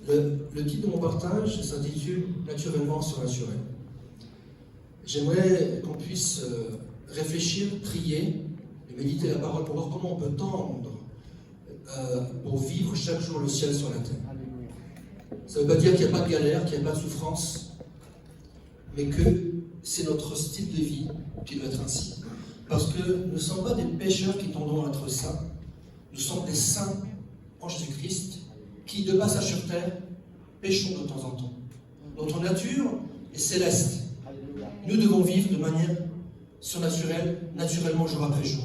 Le titre de mon partage s'intitule « Naturellement surnaturel ». J'aimerais qu'on puisse réfléchir, prier et méditer la parole pour voir comment on peut tendre pour vivre chaque jour le ciel sur la terre. Ça ne veut pas dire qu'il n'y a pas de galère, qu'il n'y a pas de souffrance, mais que c'est notre style de vie qui doit être ainsi. Parce que nous ne sommes pas des pécheurs qui tendons à être saints, nous sommes des saints en Jésus-Christ qui, de passage sur terre, péchons de temps en temps. Notre nature est céleste. Nous devons vivre de manière surnaturelle, naturellement, jour après jour.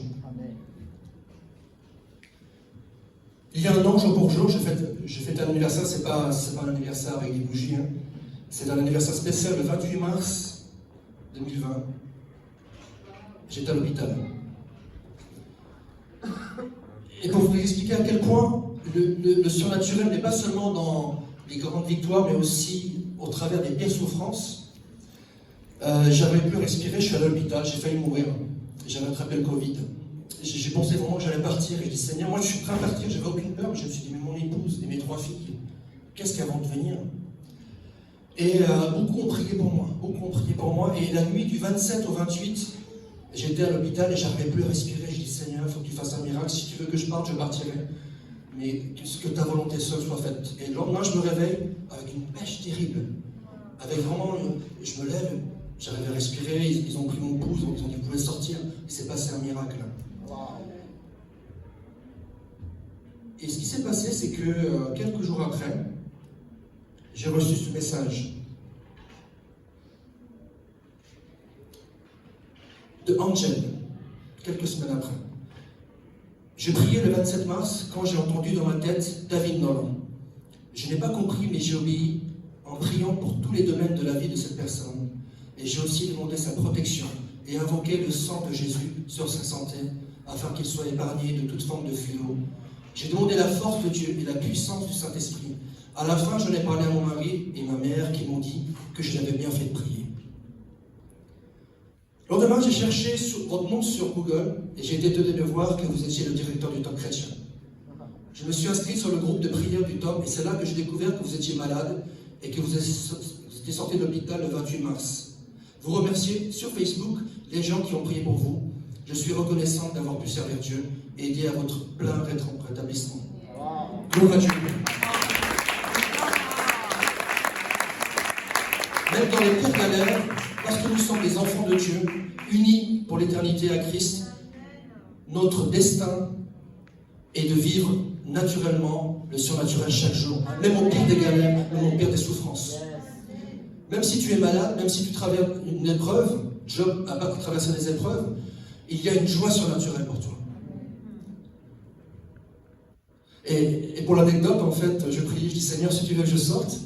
Il y a un an, jour pour jour, j'ai fait un anniversaire, c'est pas un anniversaire avec des bougies, hein. C'est un anniversaire spécial le 28 mars 2020. J'étais à l'hôpital. Et pour vous expliquer à quel point le surnaturel n'est pas seulement dans les grandes victoires, mais aussi au travers des pires souffrances. J'avais plus respirer, je suis à l'hôpital, j'ai failli mourir. J'avais attrapé le Covid. J'ai pensé vraiment que j'allais partir, et je dis Seigneur, moi je suis prêt à partir, j'avais aucune peur, mais je me suis dit, mais mon épouse et mes 3 filles, qu'est-ce qu'elles vont devenir? Et beaucoup ont prié pour moi, et la nuit du 27 au 28, j'étais à l'hôpital et j'arrivais plus à respirer. Je dis Seigneur, il faut que tu fasses un miracle, si tu veux que je parte, je partirai. Mais que ta volonté seule soit faite. Et le lendemain, je me réveille avec une pêche terrible. Avec vraiment, je me lève, j'arrive à respirer, ils ont pris mon pouls, ils ont dit vous pouvez sortir. Il s'est passé un miracle. Et ce qui s'est passé, c'est que quelques jours après, j'ai reçu ce message de Angel, quelques semaines après. Je priais le 27 mars quand j'ai entendu dans ma tête David Nolan. Je n'ai pas compris, mais j'ai obéi en priant pour tous les domaines de la vie de cette personne. Et j'ai aussi demandé sa protection et invoqué le sang de Jésus sur sa santé afin qu'il soit épargné de toute forme de fléau. J'ai demandé la force de Dieu et la puissance du Saint-Esprit. À la fin, j'en ai parlé à mon mari et ma mère qui m'ont dit que je l'avais bien fait de prier. Le lendemain, j'ai cherché votre nom sur Google et j'ai été étonné de voir que vous étiez le directeur du Temple chrétien. Je me suis inscrit sur le groupe de prière du Temple et c'est là que j'ai découvert que vous étiez malade et que vous étiez sorti de l'hôpital le 28 mars. Vous remerciez sur Facebook les gens qui ont prié pour vous. Je suis reconnaissante d'avoir pu servir Dieu et aider à votre plein rétablissement. Gloire à Dieu. Même dans les pires galères, parce que nous sommes des enfants de Dieu, unis pour l'éternité à Christ, notre destin est de vivre naturellement le surnaturel chaque jour, même au pire des galères, même au pire des souffrances. Même si tu es malade, même si tu traverses une épreuve, Job n'a pas traversé des épreuves, il y a une joie surnaturelle pour toi. Et pour l'anecdote, en fait, je prie, je dis Seigneur, si tu veux que je sorte,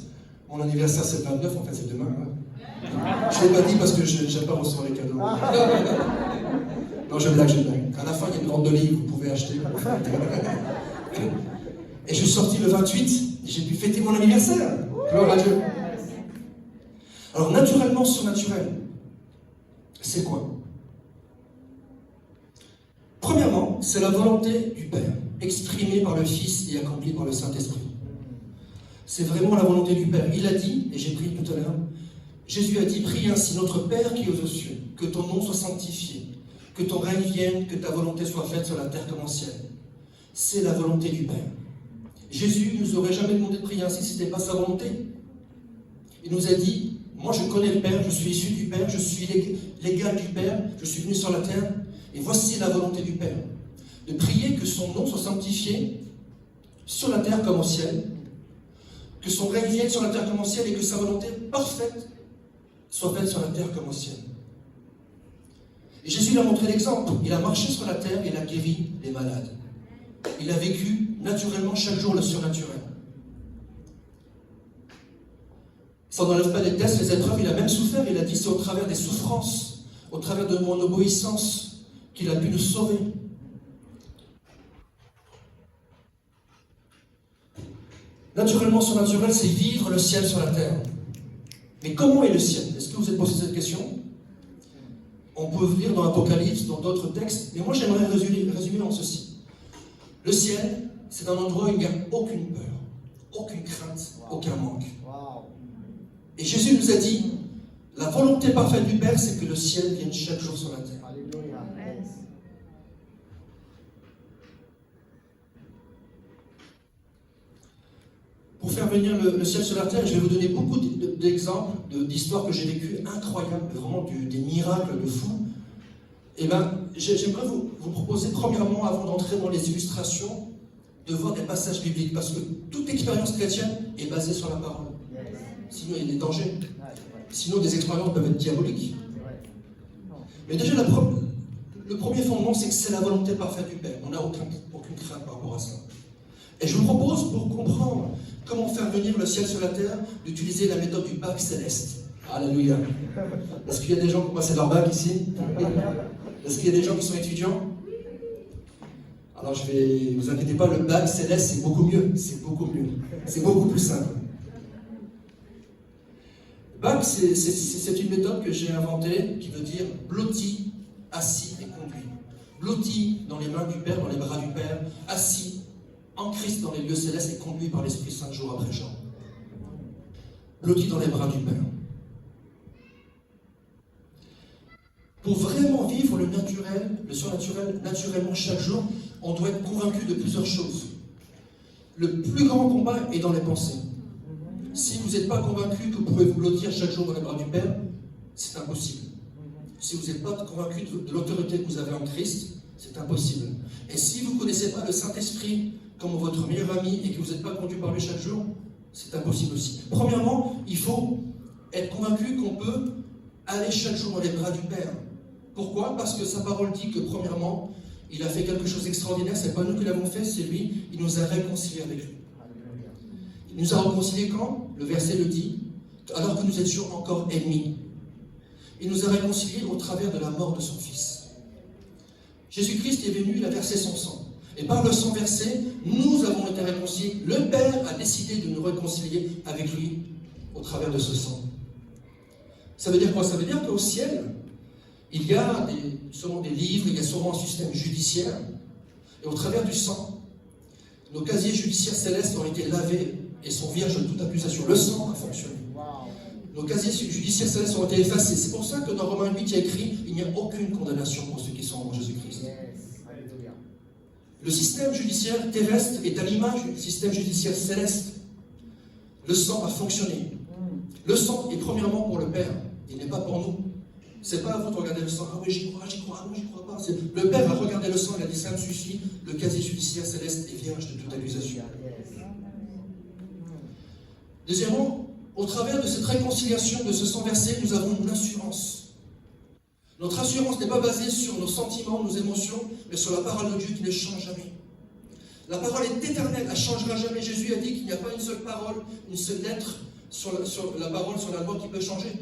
mon anniversaire c'est le 29, en fait c'est demain. Hein. Je ne l'ai pas dit parce que je n'aime pas recevoir les cadeaux. Non, je blague. À la fin, il y a une grande olive, vous pouvez acheter. Et je suis sorti le 28, et j'ai pu fêter mon anniversaire. Gloire à Dieu. Alors, naturellement surnaturel, c'est quoi? Premièrement, c'est la volonté du Père, exprimée par le Fils et accomplie par le Saint-Esprit. C'est vraiment la volonté du Père. Il a dit, et j'ai prié tout à l'heure, Jésus a dit, prie ainsi, notre Père qui est aux cieux, que ton nom soit sanctifié, que ton règne vienne, que ta volonté soit faite sur la terre comme au ciel. C'est la volonté du Père. Jésus ne nous aurait jamais demandé de prier ainsi si ce n'était pas sa volonté. Il nous a dit, moi je connais le Père, je suis issu du Père, je suis l'égal du Père, je suis venu sur la terre, et voici la volonté du Père. De prier que son nom soit sanctifié sur la terre comme au ciel, que son règne vienne sur la terre comme au ciel et que sa volonté parfaite soit faite sur la terre comme au ciel. Et Jésus lui a montré l'exemple. Il a marché sur la terre et il a guéri les malades. Il a vécu naturellement chaque jour le surnaturel. Ça n'enlève pas les tests, les épreuves, il a même souffert. Il a dit c'est au travers des souffrances, au travers de mon obéissance qu'il a pu nous sauver. Naturellement surnaturel, c'est vivre le ciel sur la terre. Mais comment est le ciel? Est-ce que vous vous êtes posé cette question? On peut lire dans l'Apocalypse, dans d'autres textes, mais moi j'aimerais résumer en ceci. Le ciel, c'est un endroit où il n'y a aucune peur, aucune crainte, aucun manque. Et Jésus nous a dit, la volonté parfaite du Père, c'est que le ciel vienne chaque jour sur la terre. Alléluia. Pour faire venir le ciel sur la terre, je vais vous donner beaucoup d'exemples, d'histoires que j'ai vécues incroyables, vraiment des miracles de fous. Et bien, j'aimerais vous proposer, premièrement, avant d'entrer dans les illustrations, de voir des passages bibliques, parce que toute expérience chrétienne est basée sur la parole. Sinon, il y a des dangers. Sinon, des expériences peuvent être diaboliques. Mais déjà, le premier fondement, c'est que c'est la volonté parfaite du Père. On n'a aucune crainte par rapport à ça. Et je vous propose, pour comprendre comment faire venir le ciel sur la terre, d'utiliser la méthode du bac céleste. Alléluia. Est-ce qu'il y a des gens qui ont passé leur bac ici? Est-ce qu'il y a des gens qui sont étudiants? Alors ne vous inquiétez pas, le bac céleste, c'est beaucoup mieux. C'est beaucoup mieux. C'est beaucoup plus simple. Bac, c'est une méthode que j'ai inventée qui veut dire blotti, assis et conduit. Blotti dans les mains du Père, dans les bras du Père, assis en Christ dans les lieux célestes et conduit par l'Esprit Saint jour après jour. Blotti dans les bras du Père. Pour vraiment vivre le naturel, le surnaturel, naturellement chaque jour, on doit être convaincu de plusieurs choses. Le plus grand combat est dans les pensées. Si vous n'êtes pas convaincu que vous pouvez vous blottir chaque jour dans les bras du Père, c'est impossible. Si vous n'êtes pas convaincu de l'autorité que vous avez en Christ, c'est impossible. Et si vous ne connaissez pas le Saint-Esprit comme votre meilleur ami et que vous n'êtes pas conduit par lui chaque jour, c'est impossible aussi. Premièrement, il faut être convaincu qu'on peut aller chaque jour dans les bras du Père. Pourquoi? Parce que sa parole dit que, premièrement, il a fait quelque chose d'extraordinaire, ce n'est pas nous qui l'avons fait, c'est lui, il nous a réconciliés avec lui. Il nous a réconciliés quand? Le verset le dit, alors que nous étions encore ennemis. Il nous a réconciliés au travers de la mort de son Fils. Jésus-Christ est venu, il a versé son sang. Et par le sang versé, nous avons été réconciliés. Le Père a décidé de nous réconcilier avec lui au travers de ce sang. Ça veut dire quoi? Ça veut dire qu'au ciel, il y a sûrement des livres, il y a sûrement un système judiciaire. Et au travers du sang, nos casiers judiciaires célestes ont été lavés et sont vierges de toute accusation. Le sang a fonctionné. Nos casiers judiciaires célestes ont été effacés. C'est pour ça que dans Romains 8, il y a écrit, il n'y a aucune condamnation pour ceux qui sont en Jésus-Christ. Le système judiciaire terrestre est à l'image du système judiciaire céleste. Le sang a fonctionné. Le sang est premièrement pour le Père. Il n'est pas pour nous. C'est pas à vous de regarder le sang. Ah oui, j'y crois, ah non, j'y crois pas. Le Père a regardé le sang, il a dit ça me suffit. Le casier judiciaire céleste est vierge de toute accusation. Deuxièmement, au travers de cette réconciliation, de ce sang versé, nous avons une assurance. Notre assurance n'est pas basée sur nos sentiments, nos émotions, mais sur la parole de Dieu qui ne change jamais. La parole est éternelle, elle ne changera jamais. Jésus a dit qu'il n'y a pas une seule parole, une seule lettre sur la parole, sur la loi qui peut changer.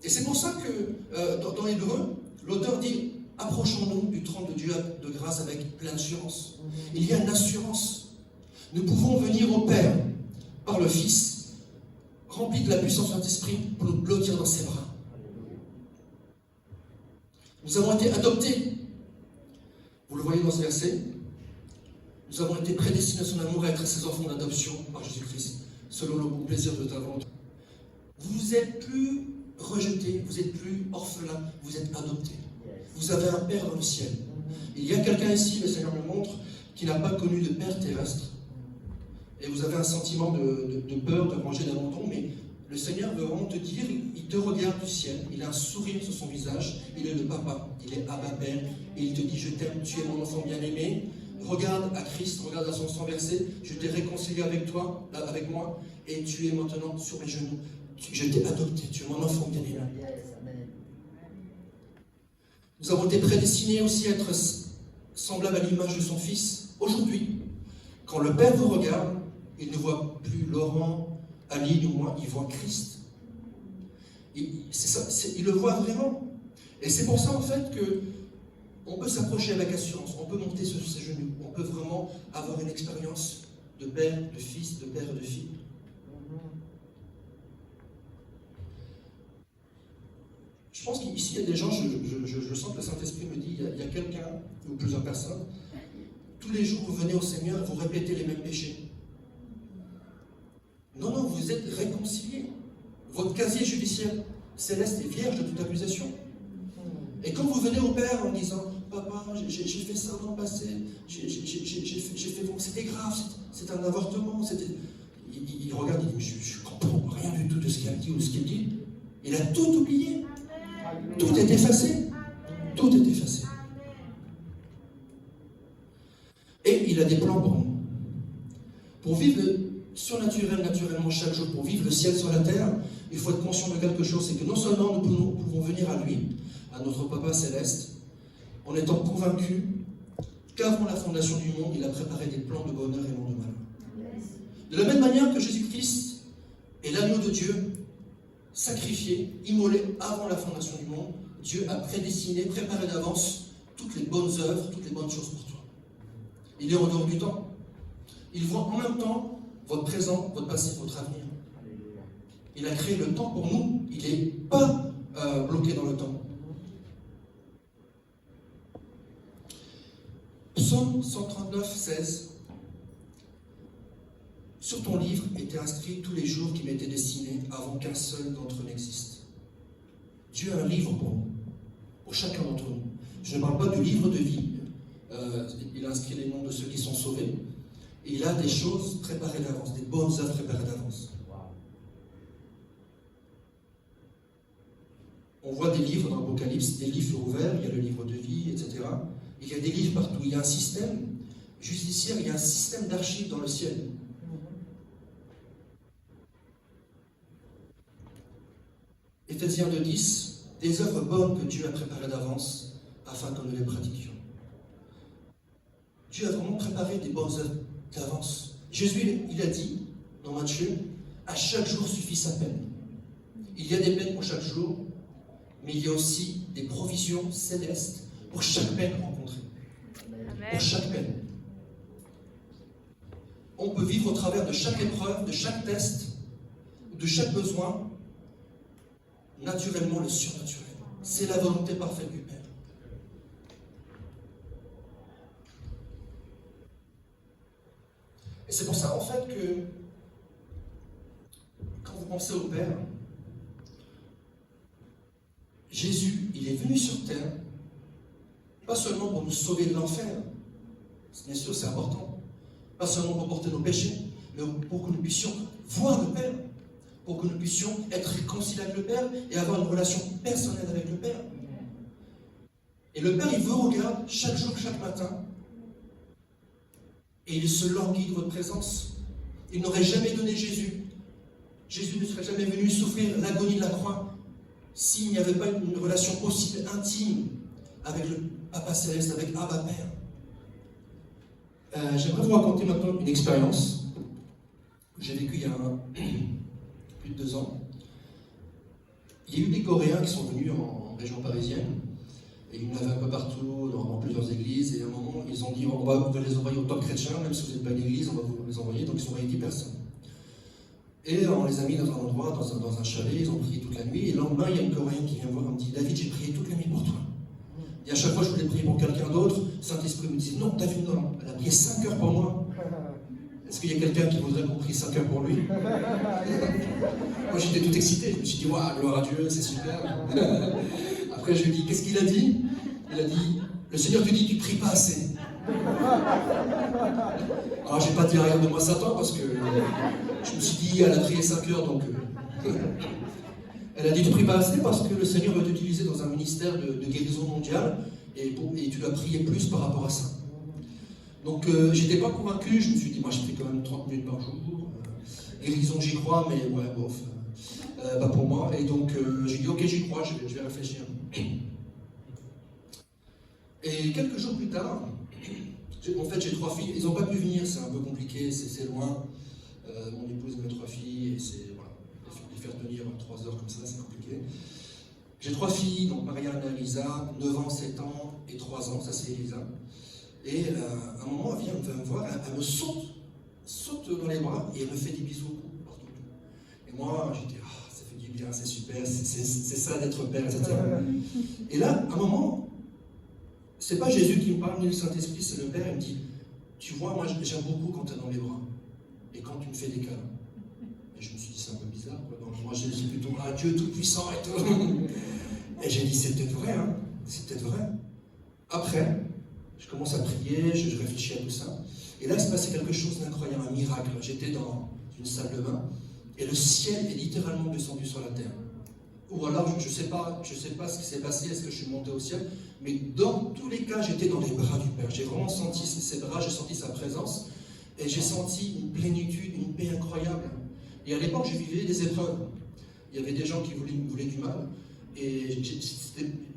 Et c'est pour ça que dans l'Hébreu, l'auteur dit « Approchons-nous du trône de Dieu de grâce avec pleine assurance ». Il y a une assurance. Nous pouvons venir au Père par le Fils, rempli de la puissance de Saint-Esprit, pour nous blottir dans ses bras. Nous avons été adoptés. Vous le voyez dans ce verset. Nous avons été prédestinés à son amour à être ses enfants d'adoption par Jésus-Christ, selon le bon plaisir de ta volonté. Vous n'êtes plus rejetés, vous n'êtes plus orphelins, vous êtes adoptés. Vous avez un Père dans le ciel. Il y a quelqu'un ici, le Seigneur me montre, qui n'a pas connu de Père terrestre. Et vous avez un sentiment de peur, de manger d'abandon, mais le Seigneur veut vraiment te dire, il te regarde du ciel, il a un sourire sur son visage, il est le papa, il est Abba Père, et il te dit, je t'aime, tu es mon enfant bien-aimé, regarde à Christ, regarde à son sang versé, je t'ai réconcilié avec toi, avec moi, et tu es maintenant sur mes genoux. Je t'ai adopté, tu es mon enfant bien-aimé. Nous avons été prédestinés aussi à être semblables à l'image de son Fils. Aujourd'hui, quand le Père vous regarde, il ne voit plus Laurent, Aline ou moi, il voit Christ. Il le voit vraiment. Et c'est pour ça en fait que on peut s'approcher avec assurance, on peut monter sur ses genoux, on peut vraiment avoir une expérience de père, de fils, de père et de fille. Je pense qu'ici, il y a des gens, je sens que le Saint-Esprit me dit, il y a quelqu'un, ou plusieurs personnes, tous les jours, vous venez au Seigneur, vous répétez les mêmes péchés. Non, vous vous êtes réconciliés. Votre casier judiciaire céleste est vierge de toute accusation. Et quand vous venez au Père en disant « Papa, j'ai fait ça dans le passé, j'ai fait bon, c'était grave, c'est un avortement, c'était... » Il regarde, il dit « Je comprends rien du tout de ce qu'il a dit ou de ce qu'il dit. » Il a tout oublié. Tout est effacé. Tout est effacé. Et il a des plans pour nous. Pour vivre le surnaturel naturellement chaque jour, pour vivre le ciel sur la terre, il faut être conscient de quelque chose, c'est que non seulement nous pouvons venir à lui, à notre Papa Céleste, en étant convaincus qu'avant la fondation du monde, il a préparé des plans de bonheur et non de malheur. De la même manière que Jésus-Christ est l'agneau de Dieu, sacrifié, immolé avant la fondation du monde, Dieu a prédestiné, préparé d'avance toutes les bonnes œuvres, toutes les bonnes choses pour toi. Il est en dehors du temps. Il voit en même temps votre présent, votre passé, votre avenir. Il a créé le temps pour nous. Il n'est pas bloqué dans le temps. Psaume 139, 16. Sur ton livre étaient inscrits tous les jours qui m'étaient destinés avant qu'un seul d'entre eux n'existe. Dieu a un livre pour nous, pour chacun d'entre nous. Je ne parle pas du livre de vie. Il a inscrit les noms de ceux qui sont sauvés. Et il a des choses préparées d'avance, des bonnes œuvres préparées d'avance. On voit des livres dans l'Apocalypse, des livres ouverts, il y a le livre de vie, etc. Il y a des livres partout. Il y a un système judiciaire, il y a un système d'archives dans le ciel. Éphésiens 2:10, des œuvres bonnes que Dieu a préparées d'avance afin que nous les pratiquions. Dieu a vraiment préparé des bonnes œuvres d'avance. Jésus, il a dit dans Matthieu, à chaque jour suffit sa peine. Il y a des peines pour chaque jour, mais il y a aussi des provisions célestes pour chaque peine rencontrée. Amen. Pour chaque peine. On peut vivre au travers de chaque épreuve, de chaque test, de chaque besoin, naturellement le surnaturel. C'est la volonté parfaite du Père. Et c'est pour ça, en fait, que quand vous pensez au Père, Jésus, il est venu sur terre, pas seulement pour nous sauver de l'enfer, bien sûr c'est important, pas seulement pour porter nos péchés, mais pour que nous puissions voir le Père, pour que nous puissions être réconciliés avec le Père et avoir une relation personnelle avec le Père. Et le Père, il vous regarde chaque jour, chaque matin, et il se languit de votre présence. Il n'aurait jamais donné Jésus. Jésus ne serait jamais venu souffrir l'agonie de la croix s'il n'y avait pas une relation aussi intime avec le Papa Céleste, avec Abba Père. J'aimerais vous raconter maintenant une expérience que j'ai vécue il y a plus de 2 ans. Il y a eu des Coréens qui sont venus en région parisienne, et ils m'avaient un peu partout, dans plusieurs églises, et à un moment, ils ont dit, on va les envoyer au top chrétien, même si vous n'êtes pas une église, on va vous les envoyer, donc ils ont envoyé 10 personnes. Et on les a mis dans un endroit, dans un chalet, ils ont prié toute la nuit, et le lendemain, il y a une Coréenne qui vient voir, elle me dit, David, j'ai prié toute la nuit pour toi. Et à chaque fois, je voulais prier pour quelqu'un d'autre, Saint-Esprit me dit, non, David, non, elle a prié 5 heures pour moi. Est-ce qu'il y a quelqu'un qui voudrait qu'on prie 5 heures pour lui? Moi, j'étais tout excité, je me suis dit, waouh, gloire à Dieu, c'est super. Après, je lui ai dit, qu'est-ce qu'il a dit? Il a dit, le Seigneur te dit, tu ne pries pas assez. Alors, je n'ai pas dit arrière de moi Satan, parce que je me suis dit, elle a prié 5 heures, donc... Elle a dit, tu ne pries pas assez parce que le Seigneur va t'utiliser dans un ministère de guérison mondiale, et tu dois prier plus par rapport à ça. Donc, j'étais pas convaincu, je me suis dit, moi, je prie quand même 30 minutes par jour. Guérison, j'y crois, mais ouais, bof. Pas pour moi. Et donc, j'ai dit, ok, j'y crois, je vais réfléchir. Et quelques jours plus tard, en fait, j'ai 3 filles. Ils n'ont pas pu venir, c'est un peu compliqué, c'est loin. Mon épouse et mes 3 filles, et c'est, voilà, les faire tenir 3 heures comme ça, c'est compliqué. J'ai 3 filles, donc Marianne et Elisa, 9 ans, 7 ans et 3 ans, ça c'est Elisa. Et à un moment, elle vient me voir, elle me saute dans les bras et elle me fait des bisous partout. Et moi, j'étais, ça fait du bien, c'est super, c'est ça d'être père, etc. Et là, à un moment, c'est pas Jésus qui me parle, ni le Saint-Esprit, c'est le Père, il me dit, tu vois, moi j'aime beaucoup quand tu es dans mes bras et quand tu me fais des câlins. Et je me suis dit, bizarre, quoi. Donc, moi, j'ai dit plutôt un Dieu tout-puissant et tout. Et j'ai dit, c'est peut-être vrai, hein. C'est peut-être vrai. Après, je commence à prier, je réfléchis à tout ça. Et là, il se passait quelque chose d'incroyable, un miracle. J'étais dans une salle de bain, et le ciel est littéralement descendu sur la terre. Ou alors, je ne sais pas ce qui s'est passé, est-ce que je suis monté au ciel, mais dans tous les cas, j'étais dans les bras du Père. J'ai vraiment senti ses bras, j'ai senti sa présence, et j'ai senti une plénitude, une paix incroyable. Et à l'époque, je vivais des épreuves. Il y avait des gens qui me voulaient du mal, et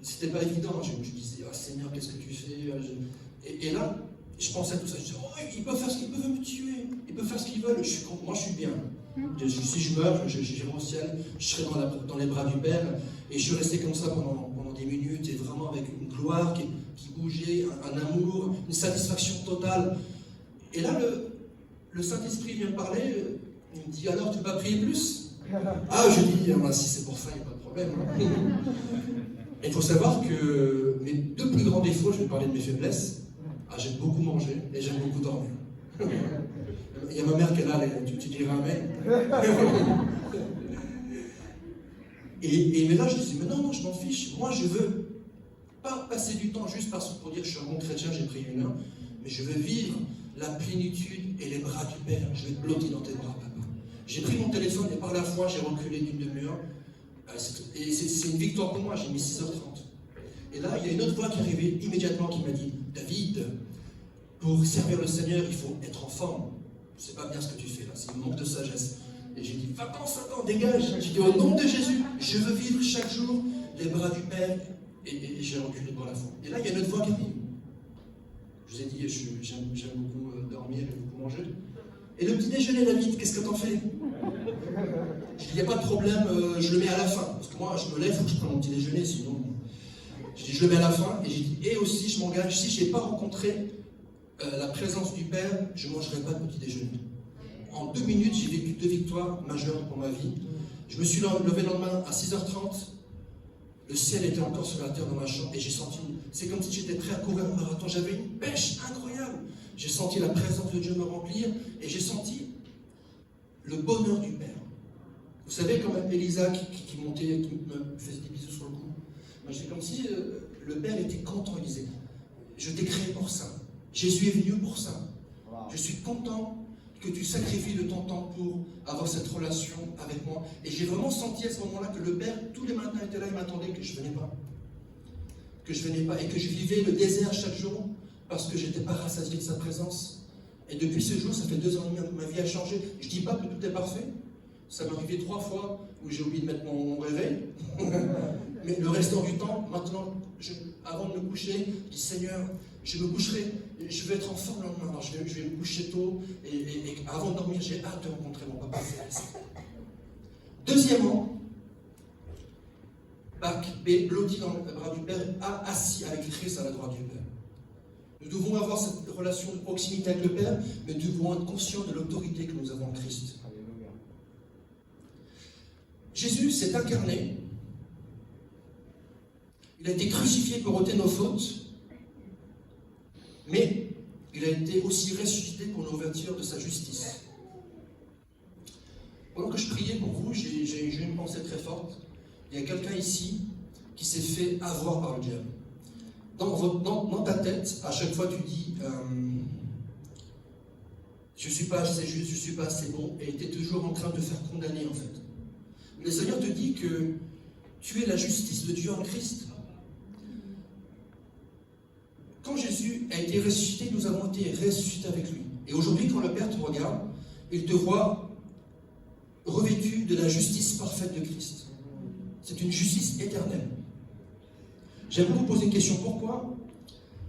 c'était pas évident. Je me disais, ah Seigneur, qu'est-ce que tu fais? Et là, je pensais à tout ça. Je disais, oh, ils peuvent faire ce qu'ils veulent, me tuer. Ils peuvent faire ce qu'ils veulent. Moi, je suis bien. Si je meurs, j'irai au ciel, je serai dans les bras du Père. Et je suis resté comme ça pendant des minutes, et vraiment avec une gloire qui bougeait, un amour, une satisfaction totale. Et là, le Saint-Esprit vient me parler, il me dit, alors tu vas prier plus? Ah, je dis, ah, si c'est pour ça, il n'y a pas de problème. Et il faut savoir que mes deux plus grands défauts, je vais parler de mes faiblesses. Ah, j'aime beaucoup manger et j'aime beaucoup dormir. Il y a ma mère qui est là, tu diras amen. Mais là, je dis, mais non, je m'en fiche. Moi, je veux pas passer du temps juste pour dire que je suis un bon chrétien, j'ai prié 1 heure, mais je veux vivre la plénitude et les bras du Père. Je vais te bloquer dans tes bras, papa. J'ai pris mon téléphone et par la foi, j'ai reculé d'une demi-heure. Et c'est une victoire pour moi, j'ai mis 6h30. Et là, il y a une autre voix qui est arrivée immédiatement qui m'a dit, David, pour servir le Seigneur, il faut être en forme. C'est pas bien ce que tu fais là, c'est un manque de sagesse. Et j'ai dit, va-t'en, Satan, dégage. J'ai dit, au nom de Jésus, je veux vivre chaque jour les bras du Père. Et j'ai reculé par la foi. Et là, il y a une autre voix qui arrive. Je vous ai dit, j'aime beaucoup dormir et beaucoup manger. Et le petit déjeuner, David, qu'est-ce que t'en fais? Je dis, il n'y a pas de problème, je le mets à la fin. Parce que moi, je me lève, il faut que je prenne mon petit déjeuner, sinon... Je dis, je le mets à la fin, et j'ai dit, et aussi, je m'engage, si je n'ai pas rencontré la présence du Père, je ne mangerai pas de petit déjeuner. En 2 minutes, j'ai vécu 2 victoires majeures pour ma vie. Je me suis levé le lendemain à 6h30, le ciel était encore sur la terre dans ma chambre, et j'ai senti, c'est comme si j'étais prêt à courir un marathon, j'avais une pêche incroyable. J'ai senti la présence de Dieu me remplir, et j'ai senti le bonheur du Père. Vous savez, comme Elisa qui montait, qui me faisait des bisous sur le cou. C'est comme si le Père était content, il disait, je t'ai créé pour ça. Jésus est venu pour ça. Wow. Je suis content que tu sacrifies de ton temps pour avoir cette relation avec moi. Et j'ai vraiment senti à ce moment-là que le Père, tous les matins, était là, il m'attendait que je ne venais pas. Que je ne venais pas. Et que je vivais le désert chaque jour parce que je n'étais pas rassasié de sa présence. Et depuis ce jour, ça fait 2 ans et demi, ma vie a changé. Je ne dis pas que tout est parfait. Ça m'est arrivé 3 fois où j'ai oublié de mettre mon réveil. Mais le restant du temps, maintenant, avant de me coucher, je dis Seigneur, je me coucherai, je vais être en forme le lendemain. Alors je vais me coucher tôt et avant de dormir, j'ai hâte de rencontrer mon papa céleste. Deuxièmement, B, blotti dans le bras du Père, A, assis avec Christ à la droite du Père. Nous devons avoir cette relation de proximité avec le Père, mais nous devons être conscients de l'autorité que nous avons en Christ. Jésus s'est incarné. Il a été crucifié pour ôter nos fautes, mais il a été aussi ressuscité pour l'ouverture de sa justice. Pendant que je priais pour vous, j'ai eu une pensée très forte. Il y a quelqu'un ici qui s'est fait avoir par le diable. Dans ta tête, à chaque fois tu dis je ne suis pas assez juste, je ne suis pas assez bon, et tu es toujours en train de te faire condamner en fait. Mais le Seigneur te dit que tu es la justice de Dieu en Christ. Quand Jésus a été ressuscité, nous avons été ressuscités avec lui. Et aujourd'hui, quand le Père te regarde, il te voit revêtu de la justice parfaite de Christ. C'est une justice éternelle. J'aimerais vous poser une question. Pourquoi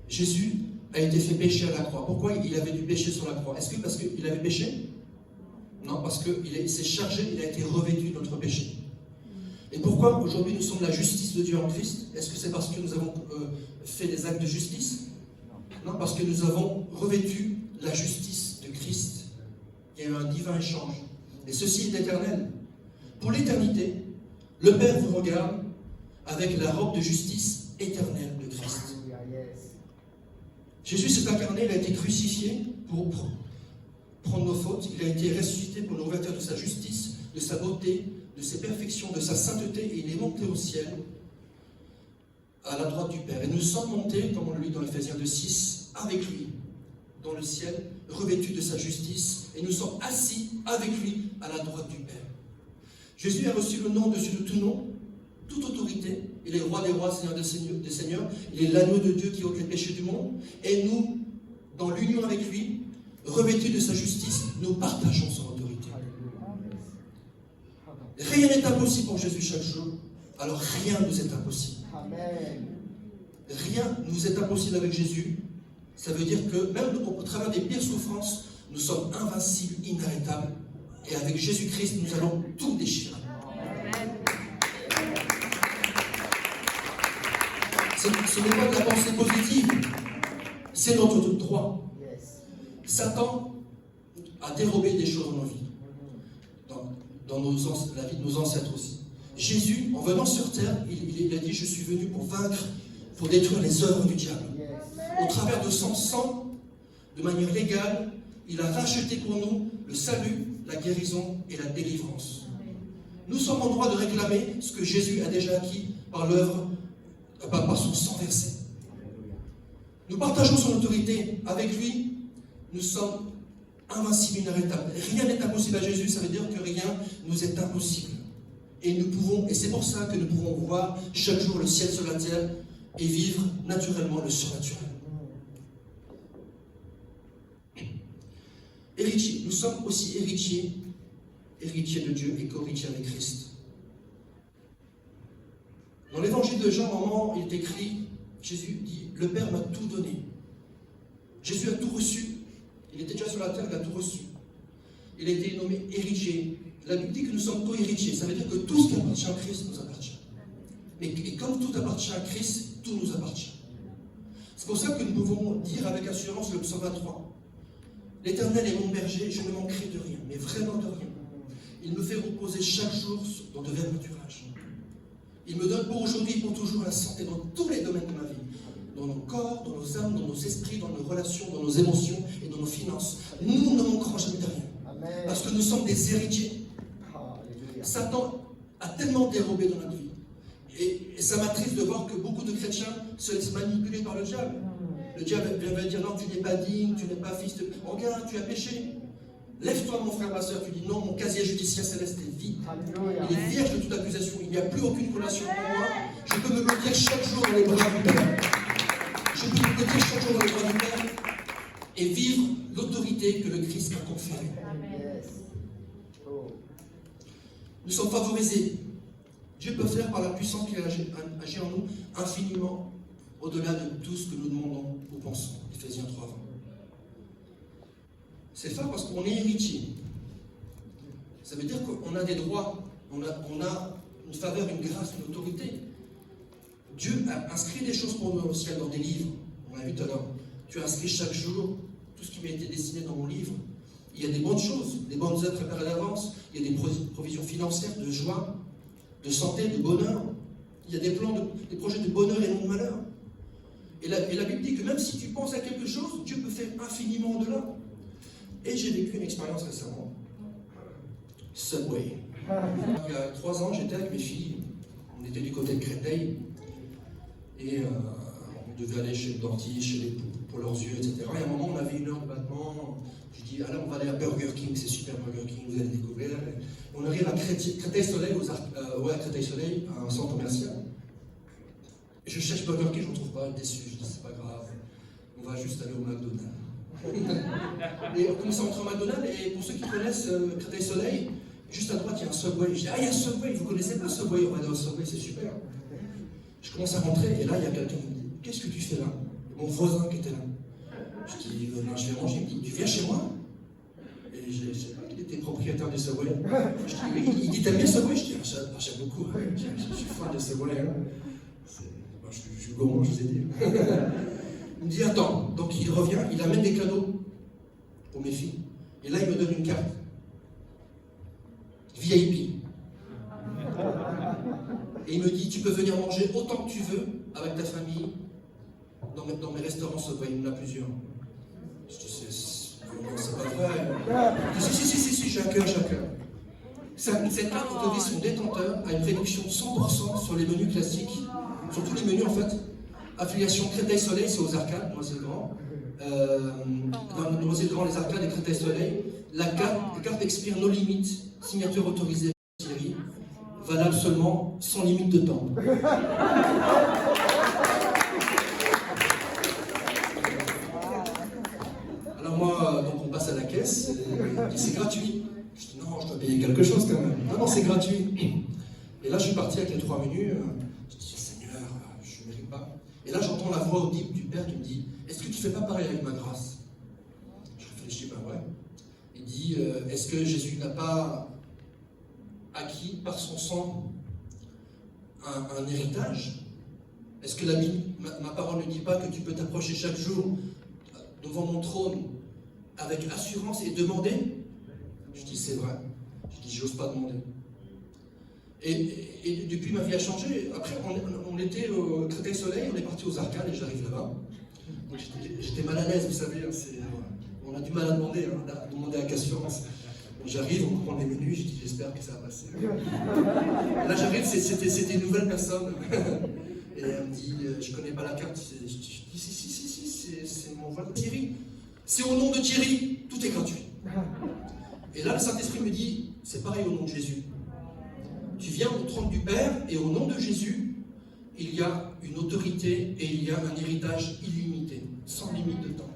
Jésus a été fait pécher à la croix? Pourquoi il avait dû pécher sur la croix? Est-ce que parce qu'il avait péché? Non, parce qu'il s'est chargé, il a été revêtu de notre péché. Et pourquoi aujourd'hui nous sommes la justice de Dieu en Christ? Est-ce que c'est parce que nous avons fait des actes de justice? Non, parce que nous avons revêtu la justice de Christ. Il y a eu un divin échange. Et ceci est éternel. Pour l'éternité, le Père vous regarde avec la robe de justice éternelle de Christ. Jésus s'est incarné, il a été crucifié pour prendre nos fautes, il a été ressuscité pour l'ouverture de sa justice, de sa beauté, de ses perfections, de sa sainteté, et il est monté au ciel, à la droite du Père. Et nous sommes montés, comme on le lit dans Ephésiens 2:6, avec lui, dans le ciel, revêtus de sa justice, et nous sommes assis avec lui à la droite du Père. Jésus a reçu le nom au-dessus de tout nom, toute autorité. Il est roi des rois, seigneur des seigneurs. Il est l'agneau de Dieu qui ôte les péchés du monde. Et nous, dans l'union avec lui, revêtus de sa justice, nous partageons son autorité. Rien n'est impossible pour Jésus chaque jour. Alors rien nous est impossible. Rien nous est impossible avec Jésus. Ça veut dire que même au travers des pires souffrances, nous sommes invincibles, inarrêtables. Et avec Jésus-Christ, nous allons tout déchirer. Ce n'est pas de la pensée positive, c'est notre droit. Satan a dérobé des choses dans nos vies, dans la vie de nos ancêtres aussi. Jésus, en venant sur terre, il a dit: je suis venu pour vaincre, pour détruire les œuvres du diable. Au travers de son sang, de manière légale, il a racheté pour nous le salut, la guérison et la délivrance. Nous sommes en droit de réclamer ce que Jésus a déjà acquis par l'œuvre, par son sang versé. Nous partageons son autorité avec lui. Nous sommes invincibles, inarrêtables. Rien n'est impossible à Jésus, ça veut dire que rien nous est impossible. Et nous pouvons, et c'est pour ça que nous pouvons voir chaque jour le ciel sur la terre et vivre naturellement le surnaturel. Héritiers, nous sommes aussi héritiers de Dieu et co-héritiers avec Christ. Dans l'évangile de Jean, à un moment, il est écrit, Jésus dit: le Père m'a tout donné. Jésus a tout reçu. Il était déjà sur la terre, il a tout reçu. Il a été nommé héritier. La Bible dit que nous sommes co-héritiers. Ça veut dire que tout ce qui appartient à Christ nous appartient. Et comme tout appartient à Christ, tout nous appartient. C'est pour ça que nous pouvons dire avec assurance le psaume 23. L'Éternel est mon berger, je ne manquerai de rien, mais vraiment de rien. Il me fait reposer chaque jour dans de verts pâturages. Il me donne pour aujourd'hui et pour toujours la santé dans tous les domaines de ma vie. Dans nos corps, dans nos âmes, dans nos esprits, dans nos relations, dans nos émotions et dans nos finances. Nous ne manquerons jamais de rien. Amen. Parce que nous sommes des héritiers. Satan a tellement dérobé dans notre vie. Et ça m'attriste de voir que beaucoup de chrétiens se laissent manipuler par le diable. Le diable va dire: non, tu n'es pas digne, tu n'es pas fils de... Regarde, tu as péché. Lève-toi, mon frère, ma soeur. Tu dis: non, mon casier judiciaire céleste est vide. Il est vierge de toute accusation. Il n'y a plus aucune relation pour moi. Je peux me bloquer chaque jour dans les bras du Père. Je peux me bloquer chaque jour dans les bras du Père et vivre l'autorité que le Christ m'a conférée. Nous sommes favorisés. Dieu peut faire par la puissance qui agit en nous infiniment au-delà de tout ce que nous demandons ou pensons. Ephésiens 3:20. C'est fort parce qu'on est héritier. Ça veut dire qu'on a des droits, on a une faveur, une grâce, une autorité. Dieu a inscrit des choses pour nous au ciel dans des livres. On l'a vu tout à l'heure. Tu as inscrit chaque jour tout ce qui m'a été destiné dans mon livre. Il y a des bonnes choses, des bonnes œuvres préparées d'avance. Il y a des provisions financières, de joie, de santé, de bonheur. Il y a des plans, des projets de bonheur et non de malheur. Et la Bible dit que même si tu penses à quelque chose, Dieu peut faire infiniment au-delà. Et j'ai vécu une expérience récemment. Subway. Il y a 3 ans, j'étais avec mes filles. On était du côté de Créteil. Et on devait aller chez le dentiste, pour leurs yeux, etc. Et à un moment, on avait 1 heure de battement. Je dis: allez, on va aller à Burger King, c'est super Burger King, vous allez découvrir. On arrive à Créteil-Soleil, à Créteil-Soleil, à un centre commercial. Et je cherche Burger King, je ne trouve pas, déçu. Je dis: c'est pas grave, on va juste aller au McDonald's. Et on commence à rentrer au McDonald's, et pour ceux qui connaissent Créteil-Soleil, juste à droite, il y a un Subway. Je dis: ah, il y a un Subway, vous connaissez pas Subway? On va aller au Subway, c'est super. Je commence à rentrer, et là, il y a quelqu'un qui me dit: qu'est-ce que tu fais là? Mon voisin qui était là. Je dis: non, je vais manger. Il me dit: tu viens chez moi? Et je ne sais pas qu'il était propriétaire du Subway. Je dis: il dit: t'aimes bien Subway? Je dis: j'aime beaucoup. Je suis fan de Subway. Je suis gourmand, je vous ai dit. Il me dit: attends. Donc il revient, il amène des cadeaux pour mes filles. Et là, il me donne une carte. VIP. Et il me dit: tu peux venir manger autant que tu veux avec ta famille dans mes restaurants Subway. Il y en a plusieurs. Je dis: c'est pas vrai. Il dit: si, j'ai un cœur. Cette carte autorise son détenteur à une réduction de 100% sur les menus classiques, sur tous les menus en fait. Affiliation Créteil-Soleil, c'est aux arcades, Noisy-le-Grand. Dans Noisy-le-Grand, les arcades et Créteil-Soleil. La carte expire nos limites, signature autorisée par Thierry, valable seulement sans limite de temps. Alors moi, donc on passe à la caisse, et c'est gratuit. Je dis non, je dois payer quelque chose quand même. Non, c'est gratuit. Et là, je suis parti avec les 3 menus. Je dis, Seigneur, je ne mérite pas. Et là, j'entends la voix audible du Père qui me dit, est-ce que tu ne fais pas pareil avec ma grâce? Je réfléchis, ben ouais. Il dit, est-ce que Jésus n'a pas acquis par son sang un héritage? Est-ce que ma parole ne dit pas que tu peux t'approcher chaque jour devant mon trône avec assurance et demander? Je dis, c'est vrai. Je dis, j'ose pas demander. Et depuis, ma vie a changé. Après, on était au Créteil-Soleil, on est parti aux arcades et j'arrive là-bas. J'étais mal à l'aise, vous savez. On a du mal à demander avec assurance. J'arrive, on prend les menus, je dis, j'espère que ça va passer. Là, j'arrive, c'était une nouvelle personne. Et elle me dit, je connais pas la carte. Je dis, si, c'est mon voisin Thierry. C'est au nom de Thierry, tout est gratuit. Et là, le Saint-Esprit me dit, c'est pareil au nom de Jésus. Tu viens au trône du Père, et au nom de Jésus, il y a une autorité et il y a un héritage illimité, sans limite de temps.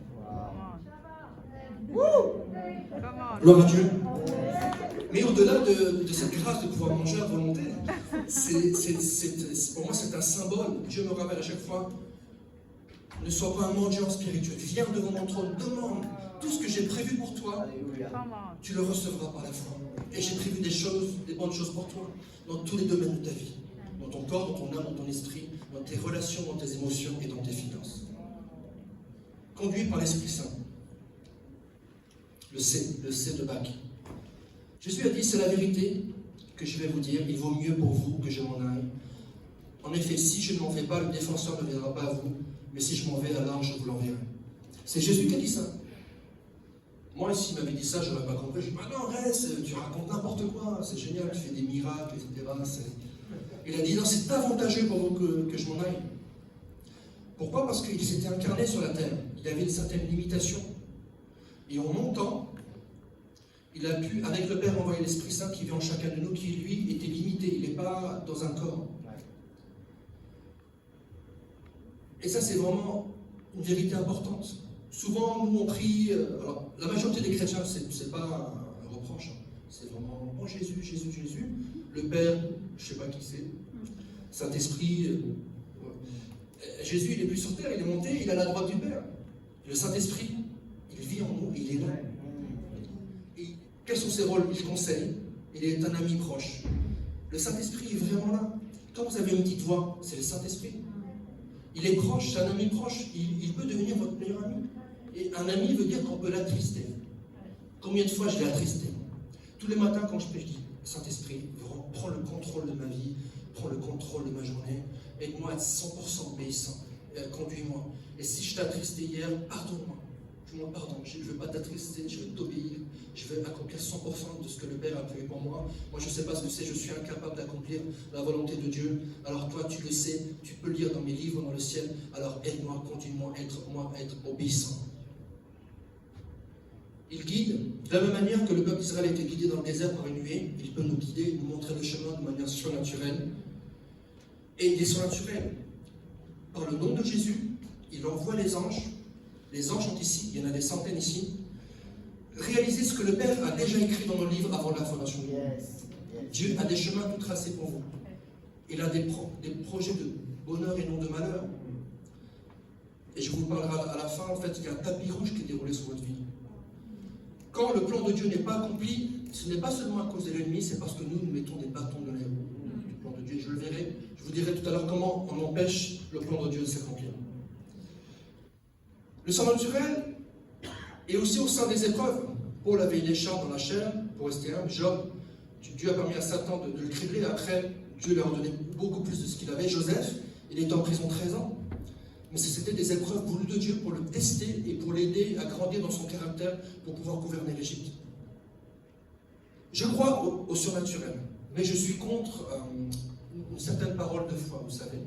Gloire à Dieu. Mais au-delà de cette grâce de pouvoir manger à volonté, pour moi c'est un symbole. Dieu me rappelle à chaque fois, ne sois pas un mendiant spirituel. Viens devant mon trône, demande tout ce que j'ai prévu pour toi. Tu le recevras par la foi. Et j'ai prévu des bonnes choses pour toi, dans tous les domaines de ta vie. Dans ton corps, dans ton âme, dans ton esprit, dans tes relations, dans tes émotions et dans tes finances. Conduit par l'Esprit Saint. Le C de Bach. Jésus a dit, c'est la vérité que je vais vous dire, il vaut mieux pour vous que je m'en aille. En effet, si je ne m'en vais pas, le défenseur ne viendra pas à vous, mais si je m'en vais, alors je vous l'enverrai. C'est Jésus qui a dit ça. Moi, s'il m'avait dit ça, je n'aurais pas compris. Je dis, bah non, reste, tu racontes n'importe quoi, c'est génial, tu fais des miracles, etc. Il a dit, non, c'est avantageux pour vous que je m'en aille. Pourquoi? Parce qu'il s'était incarné sur la terre. Il avait une certaine limitation. Et en montant, il a pu, avec le Père, envoyer l'Esprit Saint qui vit en chacun de nous, qui lui était limité. Il n'est pas dans un corps. Et ça, c'est vraiment une vérité importante. Souvent, nous, on prie. Alors, la majorité des chrétiens, ce n'est pas un reproche. Hein. C'est vraiment, oh Jésus, Jésus, Jésus. Le Père, je ne sais pas qui c'est. Saint-Esprit. Jésus, il n'est plus sur terre, il est monté, il est à la droite du Père. Le Saint-Esprit, il vit en nous, il est là. Et quels sont ses rôles? Il conseille, il est un ami proche. Le Saint-Esprit est vraiment là. Quand vous avez une petite voix, c'est le Saint-Esprit. Il est proche, c'est un ami proche, il peut devenir votre meilleur ami. Et un ami veut dire qu'on peut l'attrister. Combien de fois je l'ai attristé? Tous les matins quand je prie, je dis, Saint-Esprit, prends le contrôle de ma vie, prends le contrôle de ma journée, aide-moi à être 100% obéissant, conduis-moi. Et si je t'ai attristé hier, pardonne-moi. Je me pardonne, je ne veux pas t'attrister, je veux t'obéir, je veux accomplir 100% de ce que le Père a prévu pour moi. Moi, je ne sais pas ce que c'est, je suis incapable d'accomplir la volonté de Dieu. Alors toi, tu le sais, tu peux lire dans mes livres, dans le ciel. Alors aide-moi, conduis-moi, être obéissant. Il guide, de la même manière que le peuple d'Israël a été guidé dans le désert par une nuée, il peut nous guider, nous montrer le chemin de manière surnaturelle. Et il est surnaturel. Par le nom de Jésus, il envoie les anges. Les anges sont ici, il y en a des centaines ici. Réalisez ce que le Père a déjà écrit dans nos livres avant la fondation du monde. Dieu a des chemins tout tracés pour vous. Il a des projets de bonheur et non de malheur. Et je vous parlerai à la fin, en fait, il y a un tapis rouge qui est déroulé sur votre vie. Quand le plan de Dieu n'est pas accompli, ce n'est pas seulement à cause de l'ennemi, c'est parce que nous mettons des bâtons dans les roues du plan de Dieu. Je le verrai, je vous dirai tout à l'heure comment on empêche le plan de Dieu de s'accomplir. Le surnaturel est aussi au sein des épreuves. Paul avait des chars dans la chair, pour rester humble. Job, Dieu a permis à Satan de le cribler. Après, Dieu lui a redonné beaucoup plus de ce qu'il avait. Joseph, il était en prison 13 ans. Mais c'était des épreuves voulues de Dieu pour le tester et pour l'aider à grandir dans son caractère pour pouvoir gouverner l'Égypte. Je crois au surnaturel, mais je suis contre une certaine parole de foi, vous savez.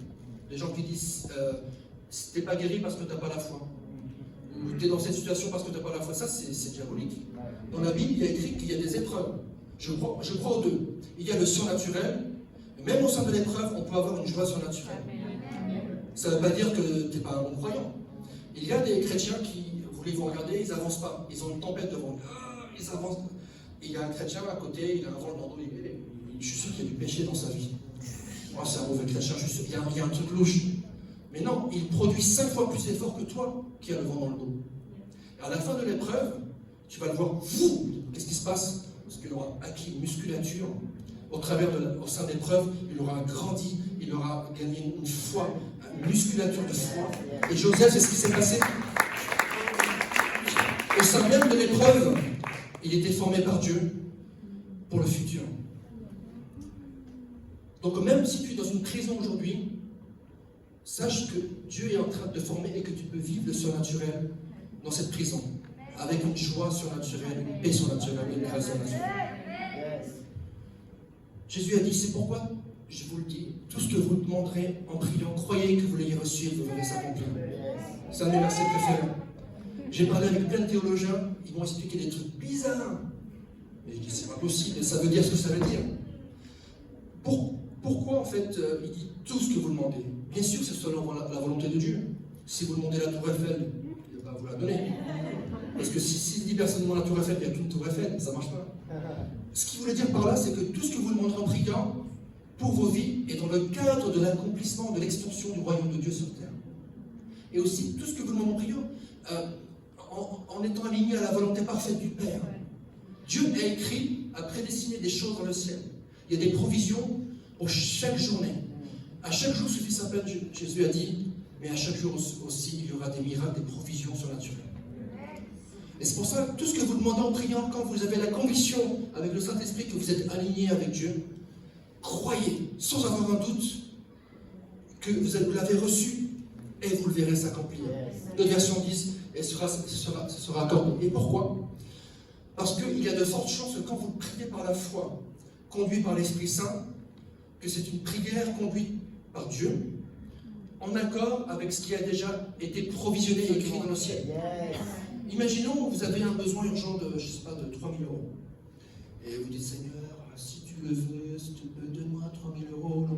Les gens qui disent t'es pas guéri parce que tu n'as pas la foi. Ou tu es dans cette situation parce que tu n'as pas la foi. Ça, c'est diabolique. Dans la Bible, il y a écrit qu'il y a des épreuves. Je crois aux deux. Il y a le surnaturel. Même au sein de l'épreuve, on peut avoir une joie surnaturelle. Ça ne veut pas dire que tu n'es pas un bon croyant. Il y a des chrétiens qui, vous les vont regarder, ils n'avancent pas. Ils ont une tempête devant eux. Ils avancent. Et il y a un chrétien à côté, il a un vent de bandeau. Je suis sûr qu'il y a du péché dans sa vie. Moi, c'est un mauvais chrétien, je suis sûr. Il y a un truc louche. Mais non, il produit 5 fois plus d'efforts que toi qui as le vent dans le dos. Et à la fin de l'épreuve, tu vas le voir, qu'est-ce qui se passe? Parce qu'il aura acquis une musculature. Au sein de l'épreuve, il aura grandi, il aura gagné une foi, une musculature de foi. Et Joseph, c'est ce qui s'est passé. Au sein même de l'épreuve, il était formé par Dieu pour le futur. Donc même si tu es dans une prison aujourd'hui, sache que Dieu est en train de te former et que tu peux vivre le surnaturel dans cette prison, avec une joie surnaturelle, une paix surnaturelle, une grâce surnaturelle. Jésus a dit, c'est pourquoi, je vous le dis, tout ce que vous demanderez en priant, croyez que vous l'ayez reçu et que vous verrez s'accomplir. C'est un de mes versets préférés. J'ai parlé avec plein de théologiens, ils m'ont expliqué des trucs bizarres. Mais je dis, c'est pas possible, ça veut dire ce que ça veut dire. Pourquoi, en fait, il dit tout ce que vous demandez? Bien sûr que c'est selon la volonté de Dieu. Si vous demandez la tour Eiffel, il va vous la donner. Parce que si 10 personnes demandent la tour Eiffel, il n'y a qu'une tour Eiffel, ça ne marche pas. Ce qu'il voulait dire par là, c'est que tout ce que vous demanderez en priant pour vos vies est dans le cadre de l'accomplissement, de l'extension du royaume de Dieu sur terre. Et aussi, tout ce que vous demandez en priant, en étant aligné à la volonté parfaite du Père. Dieu a écrit, a prédestiné des choses dans le ciel. Il y a des provisions pour chaque journée. À chaque jour suffit sa peine, Jésus a dit, mais à chaque jour aussi, il y aura des miracles, des provisions surnaturelles. Et c'est pour ça que tout ce que vous demandez en priant, quand vous avez la conviction avec le Saint-Esprit que vous êtes aligné avec Dieu, croyez, sans avoir un doute, que vous l'avez reçu et vous le verrez s'accomplir. D'autres versions disent, et ce sera accordé. Et pourquoi? Parce qu'il y a de fortes chances que quand vous priez par la foi, conduit par l'Esprit Saint, que c'est une prière conduite par Dieu, en accord avec ce qui a déjà été provisionné et écrit dans le ciel. Imaginons que vous avez un besoin urgent de, je sais pas, de 3 000 euros. Et vous dites, Seigneur, si tu le veux, si tu peux, donne-moi 3 000 euros.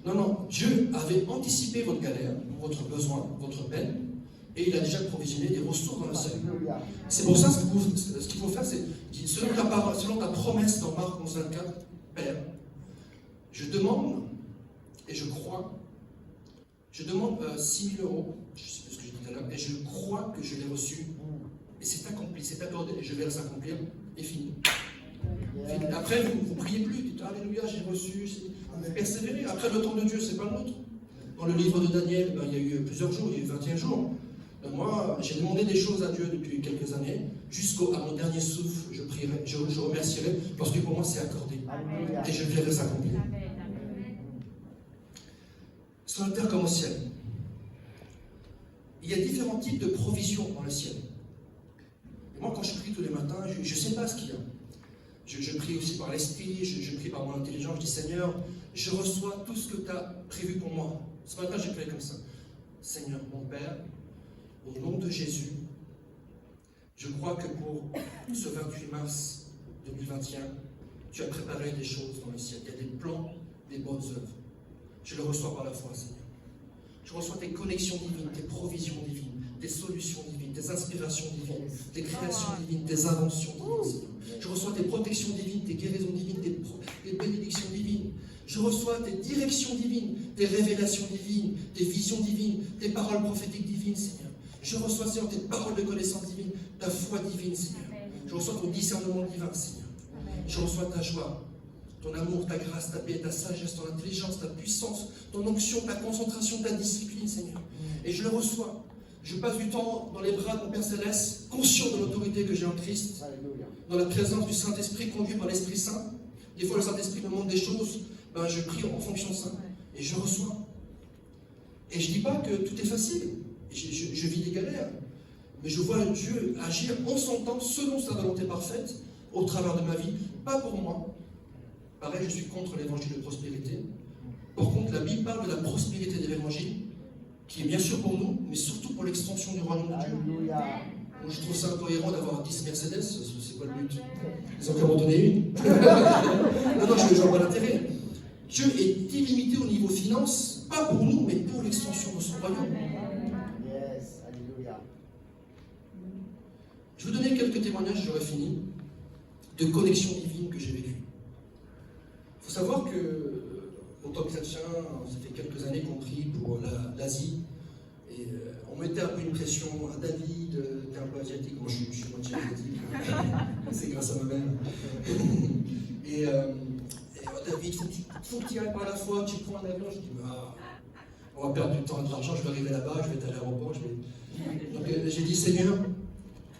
Non, Dieu avait anticipé votre galère, votre besoin, votre peine, et il a déjà provisionné des ressources dans le ciel. C'est pour ça ce qu'il faut faire, c'est, selon ta promesse dans Marc 11, 24, Père, je demande, et je crois, je demande 6 000 euros, je sais plus ce que j'ai dit tout à l'heure, et je crois que je l'ai reçu. Et c'est accompli, c'est accordé, et je vais s'accomplir, et fini. Après, vous ne priez plus, vous dites Alléluia, j'ai reçu, vous persévérez. Après, le temps de Dieu, c'est pas le nôtre. Dans le livre de Daniel, il y a eu plusieurs jours, il y a eu 21 jours. Moi, j'ai demandé des choses à Dieu depuis quelques années, jusqu'à mon dernier souffle, je prierai, je remercierai, parce que pour moi, c'est accordé. Et je verrai s'accomplir. Sur la terre comme au ciel, il y a différents types de provisions dans le ciel. Et moi, quand je prie tous les matins, je ne sais pas ce qu'il y a. Je prie aussi par l'esprit, je prie par mon intelligence, je dis Seigneur, je reçois tout ce que tu as prévu pour moi. Ce matin, j'ai prié comme ça. Seigneur, mon Père, au nom de Jésus, je crois que pour ce 28 mars 2021, tu as préparé des choses dans le ciel. Il y a des plans, des bonnes œuvres. Je le reçois par la foi, Seigneur. Je reçois tes connexions divines, tes provisions divines, tes solutions divines, tes inspirations divines, tes créations divines, tes inventions divines, Seigneur. Je reçois tes protections divines, tes guérisons divines, tes bénédictions divines. Je reçois tes directions divines, tes révélations divines, tes visions divines, tes paroles prophétiques divines, Seigneur. Je reçois, Seigneur, tes paroles de connaissance divine, ta foi divine, Seigneur. Je reçois ton discernement divin, Seigneur. Je reçois ta joie, ton amour, ta grâce, ta paix, ta sagesse, ton intelligence, ta puissance, ton onction, ta concentration, ta discipline, Seigneur. Et je le reçois. Je passe du temps dans les bras de mon Père Céleste, conscient de l'autorité que j'ai en Christ, dans la présence du Saint-Esprit, conduit par l'Esprit Saint. Des fois, le Saint-Esprit me montre des choses, je prie en fonction de ça. Et je reçois. Et je ne dis pas que tout est facile. Je vis des galères. Mais je vois Dieu agir en son temps, selon sa volonté parfaite, au travers de ma vie, pas pour moi. Pareil, je suis contre l'évangile de prospérité. Par contre, la Bible parle de la prospérité de l'évangile, qui est bien sûr pour nous, mais surtout pour l'extension du royaume de Dieu. Alléluia. Moi, je trouve ça incohérent d'avoir 10 Mercedes, c'est quoi le but? Ils ont qu'à m'en donner une. Non, je vois pas l'intérêt. Dieu est illimité au niveau finance, pas pour nous, mais pour l'extension de son royaume. Yes, alléluia. Je vais vous donner quelques témoignages, j'aurai fini, de connexions divines que j'ai vécues. Il faut savoir que, en tant que chrétien, ça fait quelques années qu'on prie pour l'Asie. Et on mettait un peu une pression à David, qui est un peu asiatique. Moi, je suis moitié asiatique. C'est grâce à ma mère. Et David, faut que tu y ailles par la foi, tu prends un avion. Je dis, on va perdre du temps et de l'argent, je vais arriver là-bas, je vais être à l'aéroport. Donc j'ai dit, Seigneur,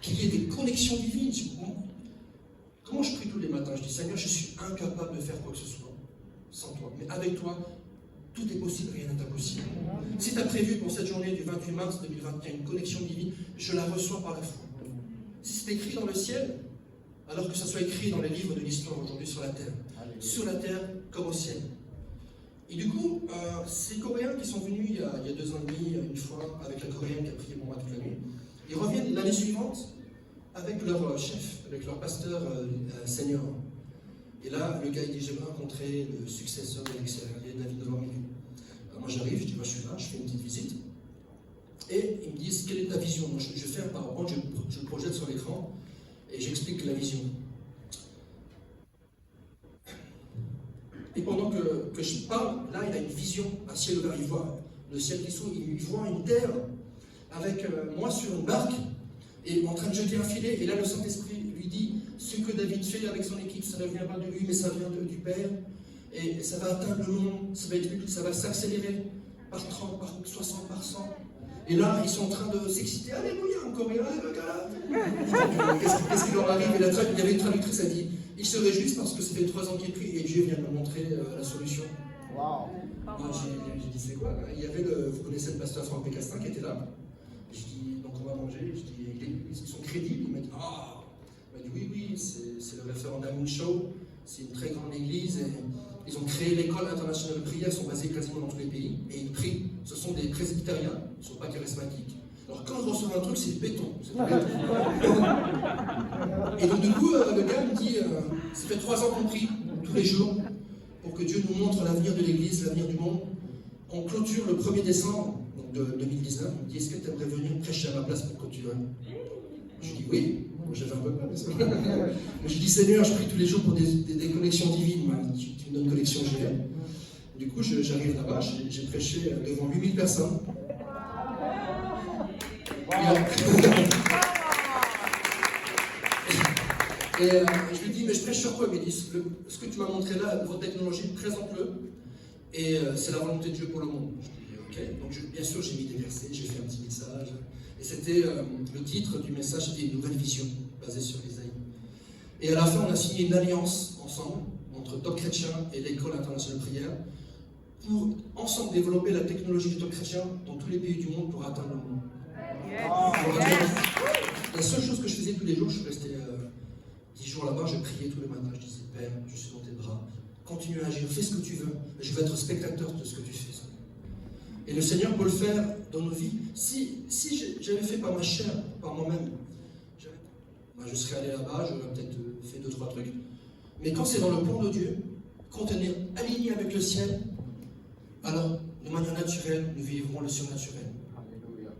qu'il y ait des connexions divines. Comment je prie tous les matins? Je dis, Seigneur, je suis incapable de faire quoi que ce soit sans toi. Mais avec toi, tout est possible, rien n'est impossible. Si tu as prévu pour cette journée du 28 mars 2021 une connexion divine, je la reçois par la foi. Si c'est écrit dans le ciel, alors que ça soit écrit dans les livres de l'histoire aujourd'hui sur la terre. Sur la terre comme au ciel. Et du coup, ces Coréens qui sont venus il y a 2 ans et demi, une fois, avec la Coréenne qui a prié pour moi toute la nuit, ils reviennent l'année suivante avec leur chef, avec leur pasteur senior. Et là, le gars il dit, j'aimerais rencontrer le successeur de l'extérieur, David Normand. Moi j'arrive, je dis, moi je suis là, je fais une petite visite. Et ils me disent, quelle est ta vision? Moi, je fais un PowerPoint, je le projette sur l'écran et j'explique la vision. Et pendant que je parle, là il a une vision, un ciel ouvert, il voit le ciel qui s'ouvre, il voit une terre avec moi sur une barque et en train de jeter un filet. Et là le Saint-Esprit lui dit, ce que David fait avec son équipe, ça ne vient pas de lui, mais ça vient du Père. Et ça va atteindre le monde, ça va s'accélérer par 30, par 60, par 100. Et là, ils sont en train de s'exciter. Alléluia, encore, alléluia. Qu'est-ce qui leur arrive? Et il y avait une traductrice, elle dit, ils se réjouissent parce que ça fait 3 ans qu'ils prient et Dieu vient de leur montrer la solution. Wow. J'ai dit, c'est quoi? Il y avait vous connaissez le pasteur Franck Pécastin qui était là. Je dis, donc on va manger. Je dis, ils sont crédibles. Il m'a dit, oui, c'est le référent d'Amoun Show. C'est une très grande église. Et ils ont créé l'école internationale de prière, ils sont basés quasiment dans tous les pays. Et ils prient. Ce sont des presbytériens, ils ne sont pas charismatiques. Alors quand je reçois un truc, c'est béton. Et donc du coup, le gars me dit, ça fait 3 ans qu'on prie, tous les jours, pour que Dieu nous montre l'avenir de l'église, l'avenir du monde. On clôture le 1er décembre donc de 2019. Il me dit, est-ce que tu aimerais venir prêcher à ma place pour que tu viennes? Je dis oui. Moi, j'avais un peu peur, mais je dis, Seigneur, je prie tous les jours pour des connexions divines. Tu me donnes une connexion, j'y vais. Du coup, j'arrive là-bas, j'ai prêché devant 8000 personnes. Et je lui dis, mais je prêche sur quoi? Il me dit, ce que tu m'as montré là, votre technologie, présente-le. Et c'est la volonté de Dieu pour le monde. Je dis, ok. Donc, bien sûr, j'ai mis des versets, j'ai fait un petit message. Et c'était, le titre du message, c'était une nouvelle vision, basée sur Isaïe. Et à la fin, on a signé une alliance ensemble, entre Top Chrétien et l'École internationale de prière, pour ensemble développer la technologie du Top Chrétien dans tous les pays du monde pour atteindre le monde. La seule chose que je faisais tous les jours, je suis resté 10 jours là-bas, je priais tous les matins, je disais, Père, je suis dans tes bras, continue à agir, fais ce que tu veux, je vais être spectateur de ce que tu fais. Et le Seigneur peut le faire dans nos vies. Si j'avais fait par ma chair, par moi-même, je serais allé là-bas, j'aurais peut-être fait 2-3 trucs. Mais quand c'est dans le plan de Dieu, quand on est aligné avec le ciel, alors de manière naturelle, nous vivrons le surnaturel.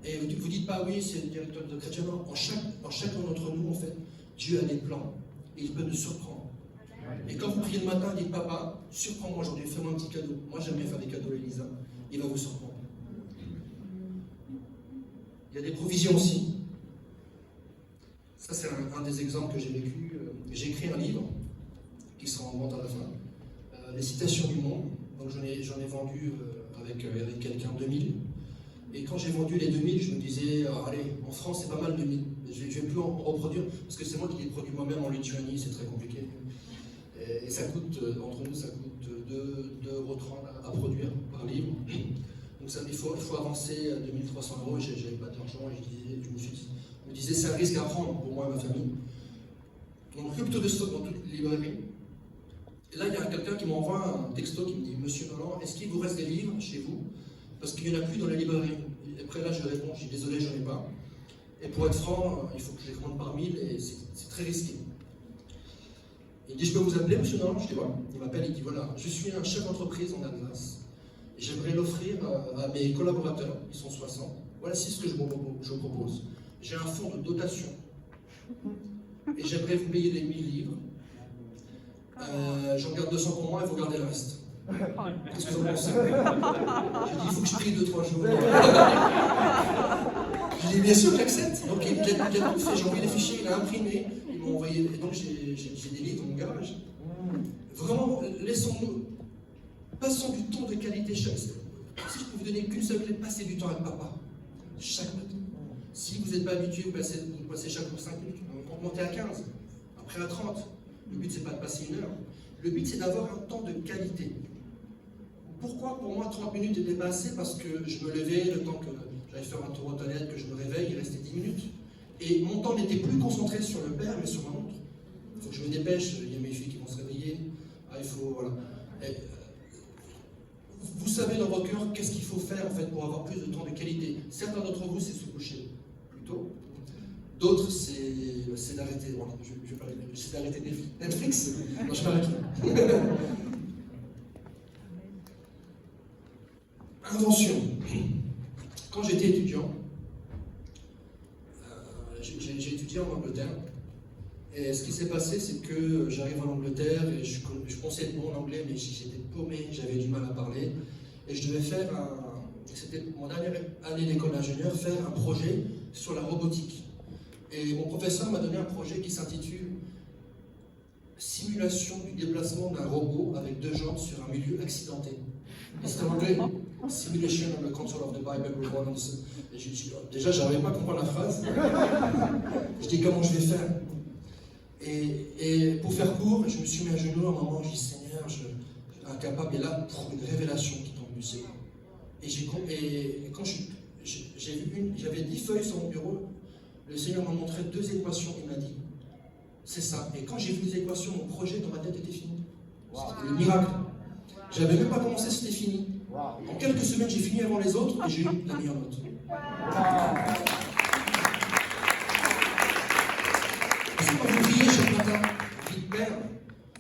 Et vous dites pas, oui, c'est le directeur de chrétien. Non, en chacun d'entre nous, en fait, Dieu a des plans. Et il peut nous surprendre. Et quand vous priez le matin, dites, papa, surprends-moi aujourd'hui, fais-moi un petit cadeau. Moi, j'aime bien faire des cadeaux à Elisa. Il va vous surprendre. Il y a des provisions aussi. Ça, c'est un des exemples que j'ai vécu. J'ai écrit un livre qui sera en vente à la fin. Les citations du monde. Donc j'en ai vendu avec quelqu'un 2000. Et quand j'ai vendu les 2000, je me disais, allez, en France, c'est pas mal 2000. Je ne vais plus en reproduire, parce que c'est moi qui les produis moi-même en Lituanie, c'est très compliqué. Et ça coûte, entre nous, ça coûte 2,30 € à produire par livre. Donc ça, il faut avancer à 2300 €, et j'avais pas d'argent, et je me disais, c'est un risque à prendre pour moi et ma famille. On occupe tout de stock dans toutes les librairies. là, il y a quelqu'un qui m'envoie un texto qui me dit « Monsieur Nolan, est-ce qu'il vous reste des livres chez vous? Parce qu'il n'y en a plus dans la librairie. » Et après là, je réponds « Je suis désolé, j'en ai pas. » Et pour être franc, il faut que je les commande par 1000 et c'est très risqué. Il dit « Je peux vous appeler, Monsieur Nolan ?» Je dis « Ouais. » Il m'appelle, il dit « Voilà, je suis un chef d'entreprise en Alsace. Et j'aimerais l'offrir à mes collaborateurs, ils sont 60. Voici ce que je propose. J'ai un fonds de dotation. Et j'aimerais vous payer les 1000 livres. J'en garde 200 pour moi et vous gardez le reste. Qu'est-ce que vous en pensez? J'ai dit, il faut que je prie 2-3 jours. J'ai dit, bien sûr, j'accepte. Donc il a tout fait, j'ai envoyé les fichiers, il a imprimé, il m'a envoyé. Et donc j'ai des livres dans mon garage. Vraiment, laissons-nous, passons du temps de qualité chaque semaine. Si je peux vous donner qu'une seule clé, passez du temps avec papa. Chaque matin. Si vous n'êtes pas habitué, vous passez chaque jour 5 minutes. Montez à 15, après à 30. Le but, c'est pas de passer 1 heure. Le but, c'est d'avoir un temps de qualité. Pourquoi pour moi 30 minutes était pas assez? Parce que je me levais, le temps que j'allais faire un tour aux toilettes, que je me réveille, il restait 10 minutes. Et mon temps n'était plus concentré sur le père, mais sur ma montre. Il faut que je me dépêche, il y a mes filles qui vont se réveiller. Il faut, voilà. Vous savez dans votre cœur qu'est-ce qu'il faut faire en fait pour avoir plus de temps de qualité. Certains d'entre vous, c'est se coucher plus tôt. D'autres, c'est d'arrêter. Voilà, c'est d'arrêter Netflix. Non, je m'arrête là. Invention. Quand j'étais étudiant, j'ai étudié en Angleterre. Et ce qui s'est passé, c'est que j'arrive en Angleterre et je pensais être bon en anglais, mais j'étais paumé, j'avais du mal à parler. Et je devais faire c'était mon dernière année d'école d'ingénieur, faire un projet sur la robotique. Et mon professeur m'a donné un projet qui s'intitule Simulation du déplacement d'un robot avec 2 jambes sur un milieu accidenté. Et c'était en anglais. Simulation of the console of the Bible with one Anderson. Et déjà, je n'arrivais pas à comprendre la phrase. Je dis comment je vais faire. Et pour faire court, je me suis mis à genoux à un moment, je dis Seigneur, je suis incapable. Et là, une révélation qui tombe du ciel. Et quand j'ai vu j'avais 10 feuilles sur mon bureau, le Seigneur m'a montré 2 équations, il m'a dit, c'est ça. Et quand j'ai vu les équations, mon projet dans ma tête était fini. C'était le miracle. J'avais même pas commencé, c'était fini. En quelques semaines, j'ai fini avant les autres et j'ai eu la meilleure note. C'est quand vous priez chaque matin, dites Père,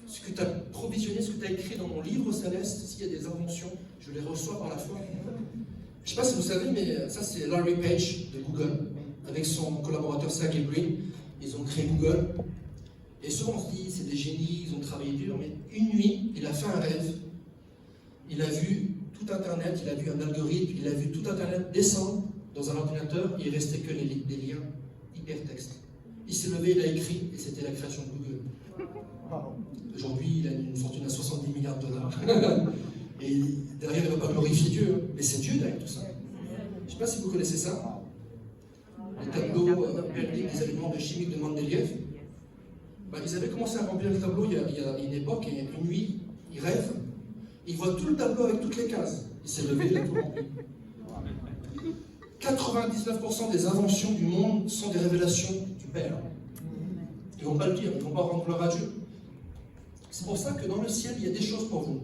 ce que tu as provisionné, ce que tu as écrit dans mon livre céleste, s'il y a des inventions, je les reçois par la foi. Je ne sais pas si vous savez, mais ça c'est Larry Page de Google, avec son collaborateur Sergey Brin. Ils ont créé Google. Et souvent on se dit, c'est des génies, ils ont travaillé dur, mais une nuit, il a fait un rêve. Il a vu tout Internet, il a vu un algorithme, il a vu tout Internet descendre dans un ordinateur, et il ne restait que des liens hypertextes. Il s'est levé, il a écrit, et c'était la création de Google. Aujourd'hui, il a une fortune à 70 milliards de dollars. Et derrière, il ne va pas glorifier Dieu, hein. Mais c'est Dieu derrière tout ça. Je ne sais pas si vous connaissez ça. Les tableaux périodiques des éléments de chimique de Mendeleïev. Ils avaient commencé à remplir le tableau il y a une époque, et une nuit, ils rêvent. Il voit tout le tableau avec toutes les cases. Il s'est levé, il a tout rempli. 99% des inventions du monde sont des révélations du Père. Ils ne vont pas le dire, ils ne vont pas rendre gloire à Dieu. C'est pour ça que dans le ciel, il y a des choses pour vous.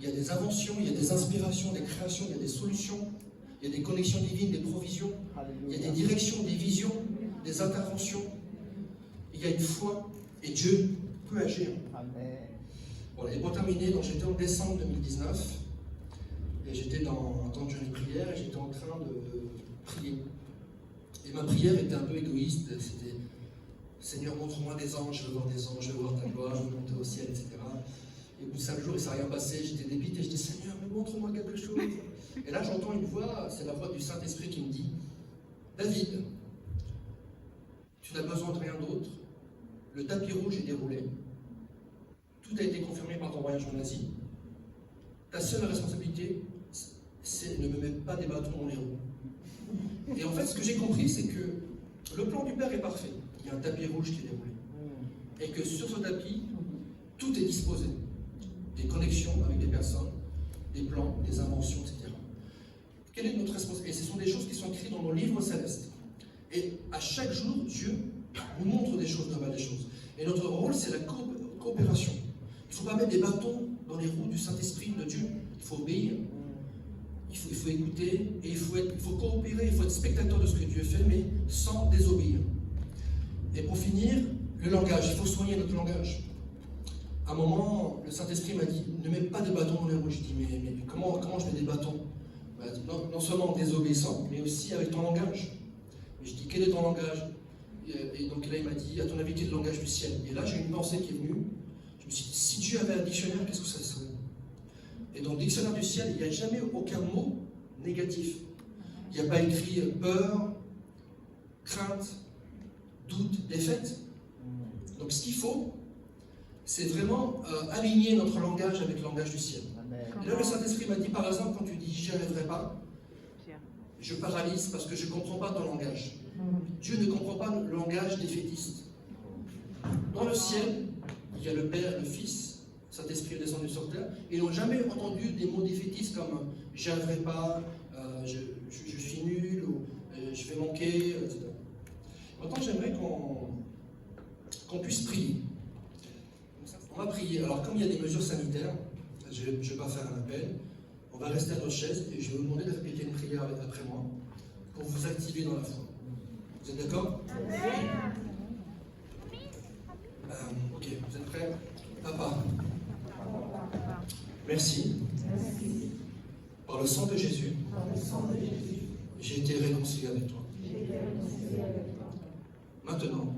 Il y a des inventions, il y a des inspirations, des créations, il y a des solutions, il y a des connexions divines, des provisions, il y a des directions, des visions, des interventions. Il y a une foi et Dieu peut agir. Voilà, et pour terminer, donc j'étais en décembre 2019 et j'étais dans un temps de jeûne et prière et j'étais en train de prier. Et ma prière était un peu égoïste, c'était Seigneur, montre-moi des anges, je veux voir des anges, je veux voir ta gloire, je veux monter au ciel, etc. Et au bout de 5 jours, il ne s'est rien passé, j'étais dépité, je dis Seigneur, mais montre-moi quelque chose. Et là, j'entends une voix, c'est la voix du Saint-Esprit qui me dit David, tu n'as besoin de rien d'autre, le tapis rouge est déroulé, tout a été confirmé par ton voyage en Asie, ta seule responsabilité, c'est ne me mettre pas des bâtons dans les roues. Et en fait, ce que j'ai compris, c'est que le plan du Père est parfait. Il y a un tapis rouge qui est déroulé. Et que sur ce tapis, tout est disposé. Des connexions avec des personnes, des plans, des inventions, etc. Quelle est notre responsabilité? Et ce sont des choses qui sont écrites dans nos livres célestes. Et à chaque jour, Dieu nous montre des choses nouvelles, des choses. Et notre rôle, c'est la coopération. ne faut pas mettre des bâtons dans les roues du Saint-Esprit de Dieu. Il faut obéir, il faut écouter, et il faut coopérer, il faut être spectateur de ce que Dieu fait, mais sans désobéir. Et pour finir, le langage, il faut soigner notre langage. À un moment, le Saint-Esprit m'a dit, ne mets pas de bâtons dans les roues. Je dis, mais comment je mets des bâtons? Non seulement en désobéissant, mais aussi avec ton langage. Et je dis, quel est ton langage? Et donc là, il m'a dit, à ton avis, quel est le langage du ciel? Et là, j'ai une pensée qui est venue. Je me suis dit, si Dieu avait un dictionnaire, qu'est-ce que ça serait? Et dans le dictionnaire du ciel, il n'y a jamais aucun mot négatif. Il n'y a pas écrit peur, crainte, doute, défaite. Donc ce qu'il faut, c'est vraiment aligner notre langage avec le langage du ciel. Et là, le Saint-Esprit m'a dit, par exemple, quand tu dis « j'y arriverai pas », je paralyse parce que je ne comprends pas ton langage. Dieu ne comprend pas le langage défaitiste. Dans le ciel, il y a le Père, le Fils, Saint-Esprit est descendu sur terre, et ils n'ont jamais entendu des mots défaitistes comme « j'y arriverai pas »,« je suis nul » ou « je vais manquer », etc. Maintenant, j'aimerais qu'on puisse prier. On va prier. Alors, comme il y a des mesures sanitaires, je ne vais pas faire un appel. On va rester à notre chaise et je vais vous demander de répéter une prière après moi pour vous activer dans la foi. Vous êtes d'accord? Ok, vous êtes prêts? Papa, merci. Par le sang de Jésus, j'ai été réconcilié avec toi. Maintenant,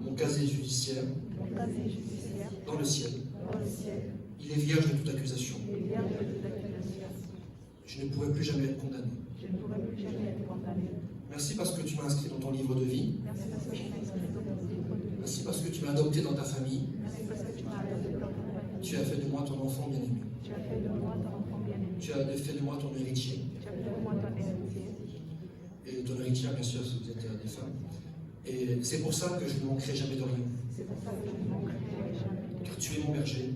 mon casier judiciaire, dans le ciel, il est vierge de toute accusation. Je ne pourrai plus jamais être condamné. Merci parce que tu m'as inscrit dans ton livre de vie. Merci parce que tu m'as adopté dans ta famille. Tu as fait de moi ton enfant bien-aimé. Tu as fait de moi ton héritier. Et ton héritière, bien sûr, si vous êtes des femmes. Et c'est pour ça que je ne manquerai jamais de rien. Car tu es mon berger.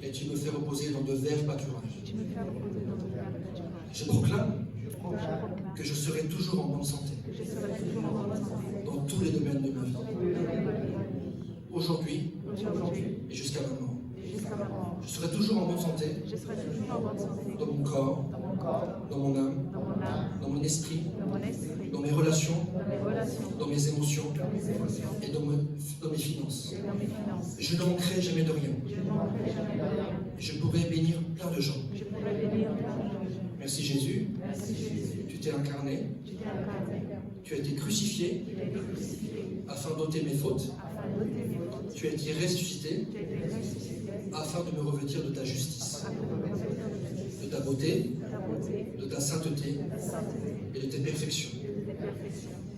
Et tu me fais reposer dans de verts pâturages. Je proclame que je serai toujours en bonne santé dans tous les domaines de ma vie. Aujourd'hui et jusqu'à maintenant. Je serai toujours en bonne santé dans mon corps, dans mon âme, dans mon esprit, dans mes relations, dans mes émotions et dans mes finances. Je ne manquerai jamais de rien. Je pourrai bénir plein de gens. Merci Jésus. Tu t'es incarné. Tu as été crucifié afin d'ôter mes fautes. Tu as été ressuscité afin de me revêtir de ta justice, de ta beauté, de ta sainteté et de tes perfections.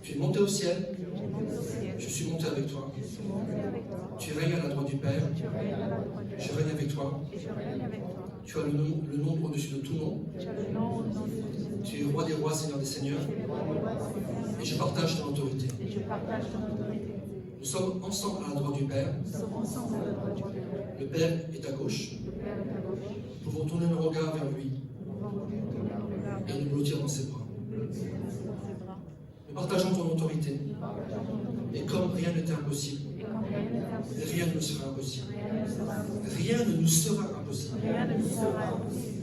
Tu es monté au ciel, je suis monté avec toi. Tu règnes à la droite du Père, je règne avec toi. Tu as le nom au-dessus de tout nom. Tu es roi des rois, seigneur des seigneurs. Et je partage ton autorité. Nous sommes ensemble à la droite du Père. Le Père est à gauche. Nous pouvons tourner nos regards vers lui et nous blottir dans ses bras. Nous partageons ton autorité. Et comme rien n'était impossible, rien ne sera impossible. Rien ne nous sera impossible.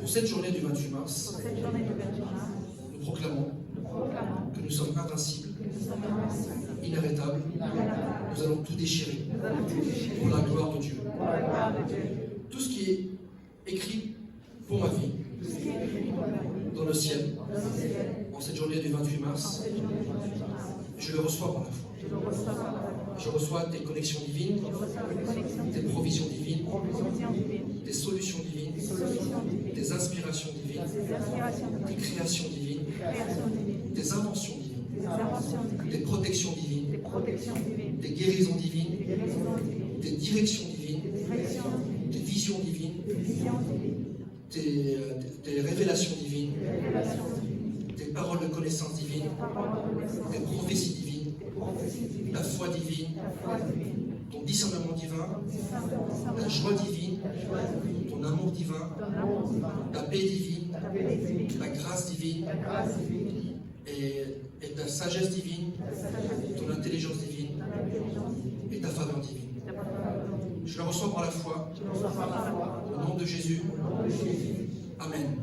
Pour cette journée du 28 mars, nous proclamons que nous sommes invincibles, inarrêtables. Nous allons tout déchirer pour la gloire de Dieu. Tout ce qui est écrit pour ma vie, dans le ciel, en cette journée du 28 mars, je le reçois par la foi. Je reçois tes connexions divines, tes provisions divines, tes solutions divines, tes inspirations divines, tes créations divines, tes inventions divines, tes protections divines, tes guérisons divines, tes directions divines, tes visions divines, tes révélations divines, tes paroles de connaissance divine, tes prophéties divines, ta foi divine, ton discernement divin, ta joie divine, ton amour divin, ta paix divine, ta grâce divine et ta sagesse divine, ton intelligence divine et ta faveur divine. Je le reçois par la foi. Au nom de Jésus. Amen.